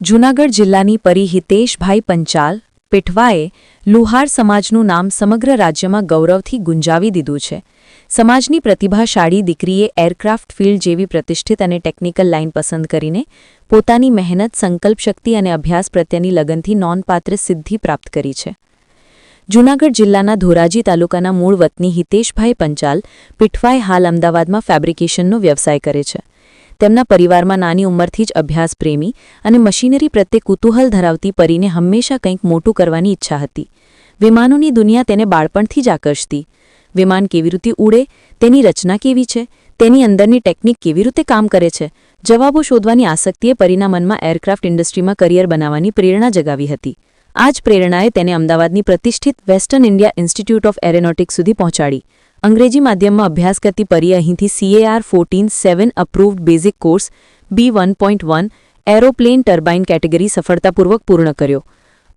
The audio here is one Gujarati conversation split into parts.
જૂનાગઢ જિલ્લાની પરી હિતેશભાઈ પંચાલ પીઠવાએ લુહાર સમાજનું નામ સમગ્ર રાજ્યમાં ગૌરવથી ગુંજાવી દીધું છે. સમાજની પ્રતિભાશાળી દીકરીએ એરક્રાફ્ટ ફિલ્ડ જેવી પ્રતિષ્ઠિત અને ટેકનિકલ લાઇન પસંદ કરીને પોતાની મહેનત, સંકલ્પશક્તિ અને અભ્યાસ પ્રત્યેની લગનથી નોંધપાત્ર સિદ્ધિ પ્રાપ્ત કરી છે. જૂનાગઢ જિલ્લાના ધોરાજી તાલુકાના મૂળ વતની હિતેશભાઈ પંચાલ પીઠવાએ હાલ અમદાવાદમાં ફેબ્રિકેશનનો વ્યવસાય કરે છે. તેમના પરિવારમાં નાની ઉંમરથી જ અભ્યાસ પ્રેમી અને મશીનરી પ્રત્યે કુતૂહલ ધરાવતી પરીને હંમેશા કંઈક મોટું કરવાની ઈચ્છા હતી. વિમાનોની દુનિયા તેને બાળપણથી જ આકર્ષતી. વિમાન કેવી રીતે ઉડે, તેની રચના કેવી છે, તેની અંદરની ટેકનિક કેવી રીતે કામ કરે છે, જવાબો શોધવાની આસક્તિએ પરીના મનમાં એરક્રાફ્ટ ઇન્ડસ્ટ્રીમાં કરિયર બનાવવાની પ્રેરણા જગાવી હતી. આ જ પ્રેરણાએ તેને અમદાવાદની પ્રતિષ્ઠિત western India institute of aeronautics સુધી પહોંચાડી. અંગ્રેજી માધ્યમમાં અભ્યાસ કરતી પરીએ અહીંથી CAR 14-7 approved basic course B1.1 aeroplane turbine category સફળતાપૂર્વક પૂર્ણ કર્યો.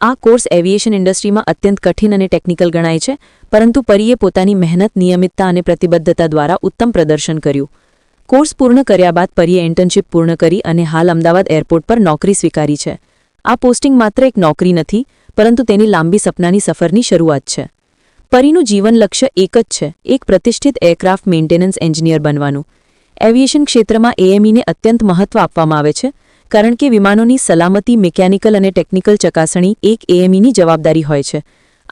આ કોર્સ એવિએશન ઇન્ડસ્ટ્રીમાં અત્યંત કઠિન અને ટેકનિકલ ગણાય છે, પરંતુ પરીએ પોતાની મહેનત, નિયમિતતા અને પ્રતિબદ્ધતા દ્વારા ઉત્તમ પ્રદર્શન કર્યું. કોર્સ પૂર્ણ કર્યા બાદ પરીએ ઇન્ટર્નશિપ પૂર્ણ કરી અને હાલ અમદાવાદ એરપોર્ટ પર નોકરી સ્વીકારી છે. આ પોસ્ટિંગ માત્ર એક નોકરી નથી, પરંતુ તેની લાંબી સપનાની સફરની શરૂઆત છે. પરીનું જીવન લક્ષ્ય એક જ છે, એક પ્રતિષ્ઠિત એરક્રાફ્ટ મેન્ટેનન્સ એન્જિનિયર બનવાનું. એવિએશન ક્ષેત્રમાં AMEને અત્યંત મહત્વ આપવામાં આવે છે, કારણ કે વિમાનોની સલામતી, મિકેનિકલ અને ટેકનિકલ ચકાસણી એક AMEની જવાબદારી હોય છે.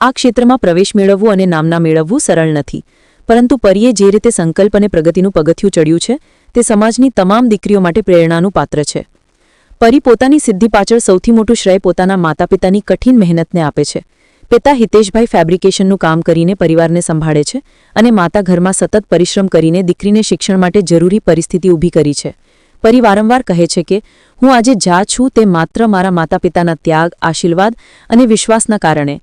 આ ક્ષેત્રમાં પ્રવેશ મેળવવું અને નામના મેળવવું સરળ નથી, પરંતુ પરીએ જે રીતે સંકલ્પ અને પ્રગતિનું પગથિયું ચડ્યું છે, તે સમાજની તમામ દીકરીઓ માટે પ્રેરણાનું પાત્ર છે. પરી પોતાની સિદ્ધિ પાછળ સૌથી મોટું શ્રેય પોતાના માતાપિતાની કઠિન મહેનતને આપે છે. પિતા હિતેશભાઈ ફેબ્રિકેશનનું કામ કરીને પરિવારને સંભાળે છે અને માતા ઘરમાં સતત પરિશ્રમ કરીને દીકરીને શિક્ષણ માટે જરૂરી પરિસ્થિતિ ઊભી કરી છે. પરી વારંવાર કહે છે કે હું આજે જ્યાં છું તે માત્ર મારા માતાપિતાના ત્યાગ, આશીર્વાદ અને વિશ્વાસના કારણે.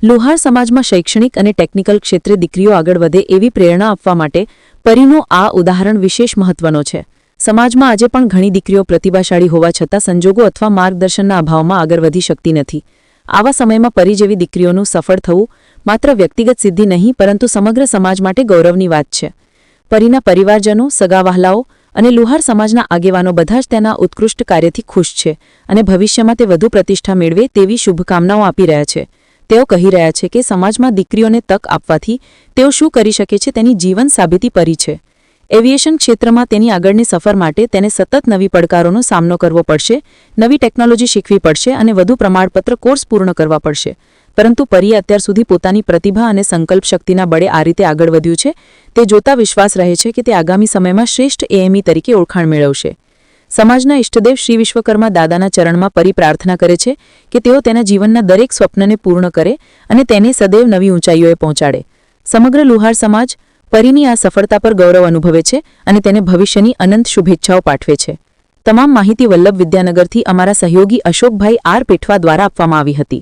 લુહાર સમાજમાં શૈક્ષણિક અને ટેકનિકલ ક્ષેત્રે દીકરીઓ આગળ વધે એવી પ્રેરણા આપવા માટે પરીનું આ ઉદાહરણ વિશેષ મહત્વનો છે. સમાજમાં આજે પણ ઘણી દીકરીઓ પ્રતિભાશાળી હોવા છતાં સંજોગો અથવા માર્ગદર્શનના અભાવમાં આગળ વધી શકતી નથી. આવા સમયમાં પરી જેવી દીકરીઓનું સફળ થવું માત્ર વ્યક્તિગત સિદ્ધિ નહીં, પરંતુ સમગ્ર સમાજ માટે ગૌરવની વાત છે. પરીના પરિવારજનો, સગાવહાલાઓ અને લુહાર સમાજના આગેવાનો બધા જ તેના ઉત્કૃષ્ટ કાર્યથી ખુશ છે અને ભવિષ્યમાં તે વધુ પ્રતિષ્ઠા મેળવે તેવી શુભકામનાઓ આપી રહ્યા છે. તેઓ કહી રહ્યા છે કે સમાજમાં દીકરીઓને તક આપવાથી તેઓ શું કરી શકે છે તેની જીવન સાબિતી પરી છે. એવિએશન ક્ષેત્રમાં તેની આગળની સફર માટે તેને સતત નવી પડકારોનો સામનો કરવો પડશે, નવી ટેકનોલોજી શીખવી પડશે અને વધુ પ્રમાણપત્ર કોર્સ પૂર્ણ કરવા પડશે. પરંતુ પરીએ અત્યાર સુધી પોતાની પ્રતિભા અને સંકલ્પ શક્તિના બળે આ રીતે આગળ વધ્યું છે. તે જોતા વિશ્વાસ રહે છે કે તે આગામી સમયમાં શ્રેષ્ઠ AME તરીકે ઓળખાણ મેળવશે. સમાજના ઇષ્ટદેવ શ્રી વિશ્વકર્મા દાદાના ચરણમાં પરી પ્રાર્થના કરે છે કે તેઓ તેના જીવનના દરેક સ્વપ્નને પૂર્ણ કરે અને તેને સદૈવ નવી ઊંચાઈઓએ પહોંચાડે. સમગ્ર લુહાર સમાજ પરીની આ સફળતા પર ગૌરવ અનુભવે છે અને તેને ભવિષ્યની અનંત શુભેચ્છાઓ પાઠવે છે. તમામ માહિતી વલ્લભ વિદ્યાનગરથી અમારા સહયોગી અશોકભાઈ R. પીઠવા દ્વારા આપવામાં આવી હતી.